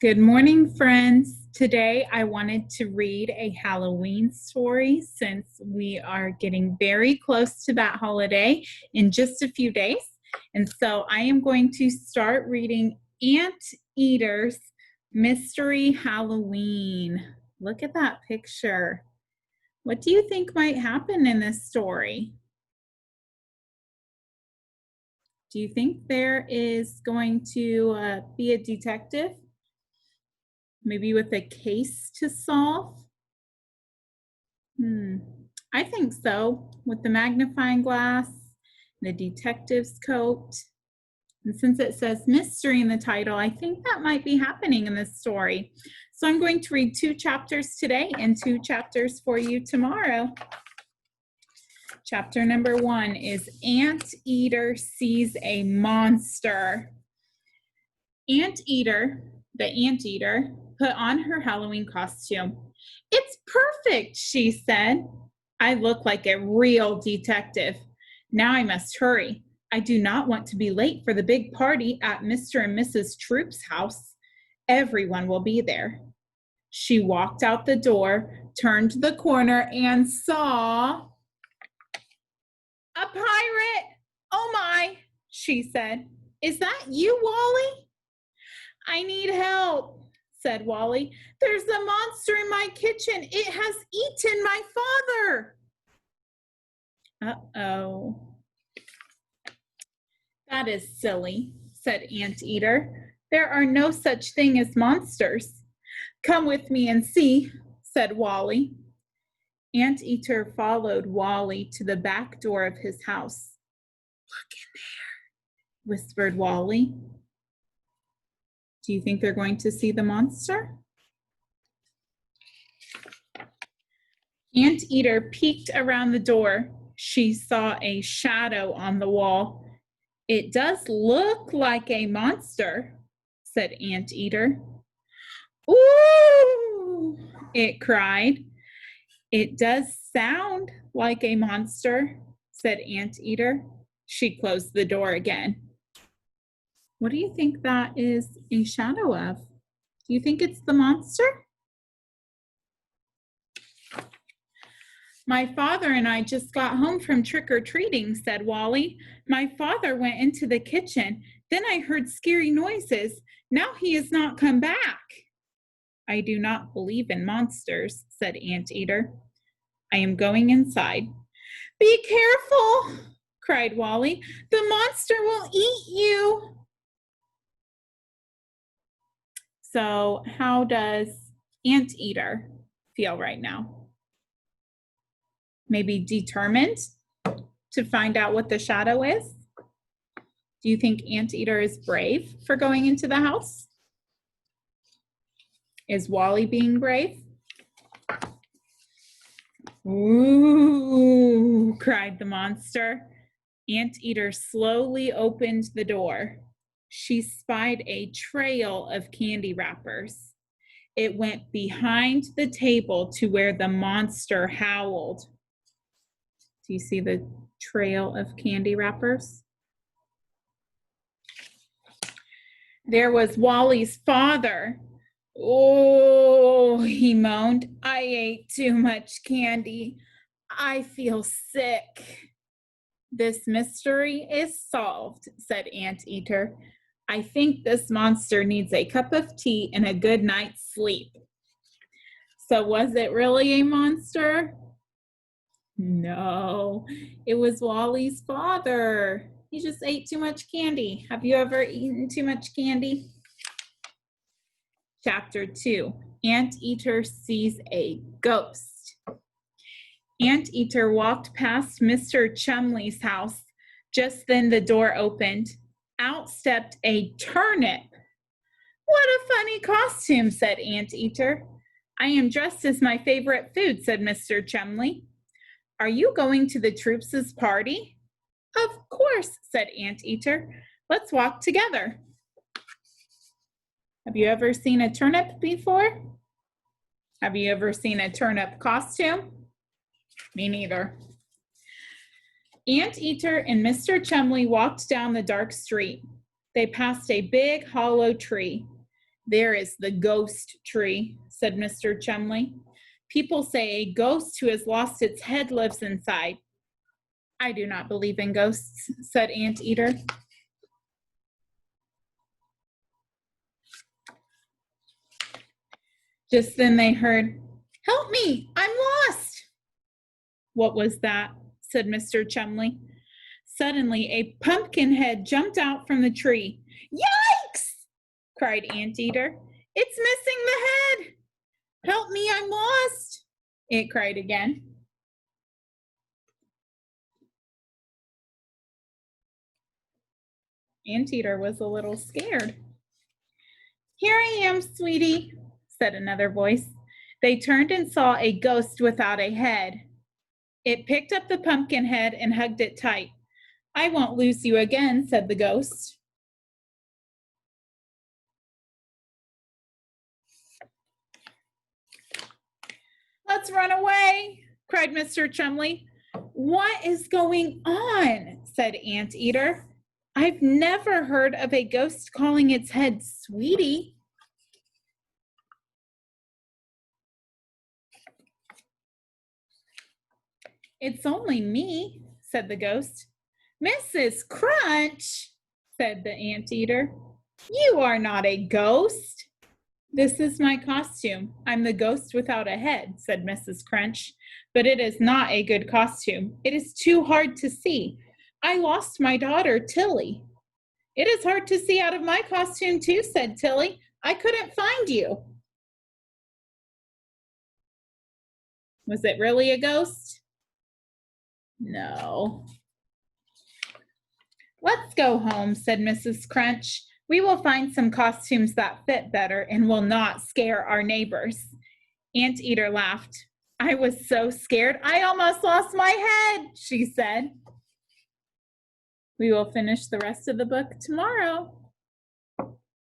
Good morning, friends. Today I wanted to read a Halloween story since we are getting very close to that holiday in just a few days. And so I am going to start reading Anteater's Mystery Halloween. Look at that picture. What do you think might happen in this story? Do you think there is going to be a detective? Maybe with a case to solve? I think so, with the magnifying glass, the detective's coat. And since it says mystery in the title, I think that might be happening in this story. So I'm going to read 2 chapters today and 2 chapters for you tomorrow. Chapter number 1 is Anteater Sees a Monster. Anteater, the Anteater, put on her Halloween costume. "It's perfect," she said. "I look like a real detective. Now I must hurry. I do not want to be late for the big party at Mr. and Mrs. Troop's house. Everyone will be there." She walked out the door, turned the corner, and saw a pirate. "Oh my," she said. "Is that you, Wally?" "I need help," said Wally. "There's a monster in my kitchen. It has eaten my father." "Uh-oh." "That is silly," said Anteater. "There are no such thing as monsters." "Come with me and see," said Wally. Anteater followed Wally to the back door of his house. "Look in there," whispered Wally. Do you think they're going to see the monster? Anteater peeked around the door. She saw a shadow on the wall. "It does look like a monster," said Anteater. "Ooh!" it cried. "It does sound like a monster," said Anteater. She closed the door again. What do you think that is a shadow of? Do you think it's the monster? "My father and I just got home from trick-or-treating," said Wally. "My father went into the kitchen. Then I heard scary noises. Now he has not come back." "I do not believe in monsters," said Anteater. "I am going inside." "Be careful," cried Wally. "The monster will eat you." So how does Anteater feel right now? Maybe determined to find out what the shadow is? Do you think Anteater is brave for going into the house? Is Wally being brave? "Ooh," cried the monster. Anteater slowly opened the door. She spied a trail of candy wrappers. It went behind the table to where the monster howled. Do you see the trail of candy wrappers? There was Wally's father. "Oh," he moaned, "I ate too much candy. I feel sick." "This mystery is solved," said Anteater. "I think this monster needs a cup of tea and a good night's sleep." So was it really a monster? No, it was Wally's father. He just ate too much candy. Have you ever eaten too much candy? Chapter 2, Anteater Sees a Ghost. Anteater walked past Mr. Chumley's house. Just then the door opened. Out stepped a turnip. "What a funny costume," said Anteater. "I am dressed as my favorite food," said Mr. Chumley. "Are you going to the Troops' party?" "Of course," said Anteater. "Let's walk together." Have you ever seen a turnip before? Have you ever seen a turnip costume? Me neither. Anteater and Mr. Chumley walked down the dark street. They passed a big hollow tree. There is the ghost tree, said Mr. Chumley. People say a ghost who has lost its head lives inside. I do not believe in ghosts, said Anteater. Just then they heard, "Help me, I'm lost." What was that? Said Mr. Chumley. Suddenly, a pumpkin head jumped out from the tree. Yikes! Cried Anteater. It's missing the head. Help me, I'm lost, it cried again. Anteater was a little scared. Here I am, sweetie, said another voice. They turned and saw a ghost without a head. It picked up the pumpkin head and hugged it tight. I won't lose you again, said the ghost. Let's run away, cried Mr. Chumley. What is going on? Said Anteater. I've never heard of a ghost calling its head sweetie. It's only me, said the ghost. Mrs. Crunch, said the Anteater. You are not a ghost. This is my costume. I'm the ghost without a head, said Mrs. Crunch. But it is not a good costume. It is too hard to see. I lost my daughter, Tilly. It is hard to see out of my costume too, said Tilly. I couldn't find you. Was it really a ghost? No. Let's go home, said Mrs. Crunch. We will find some costumes that fit better and will not scare our neighbors. Anteater laughed. I was so scared, I almost lost my head, she said. We will finish the rest of the book tomorrow.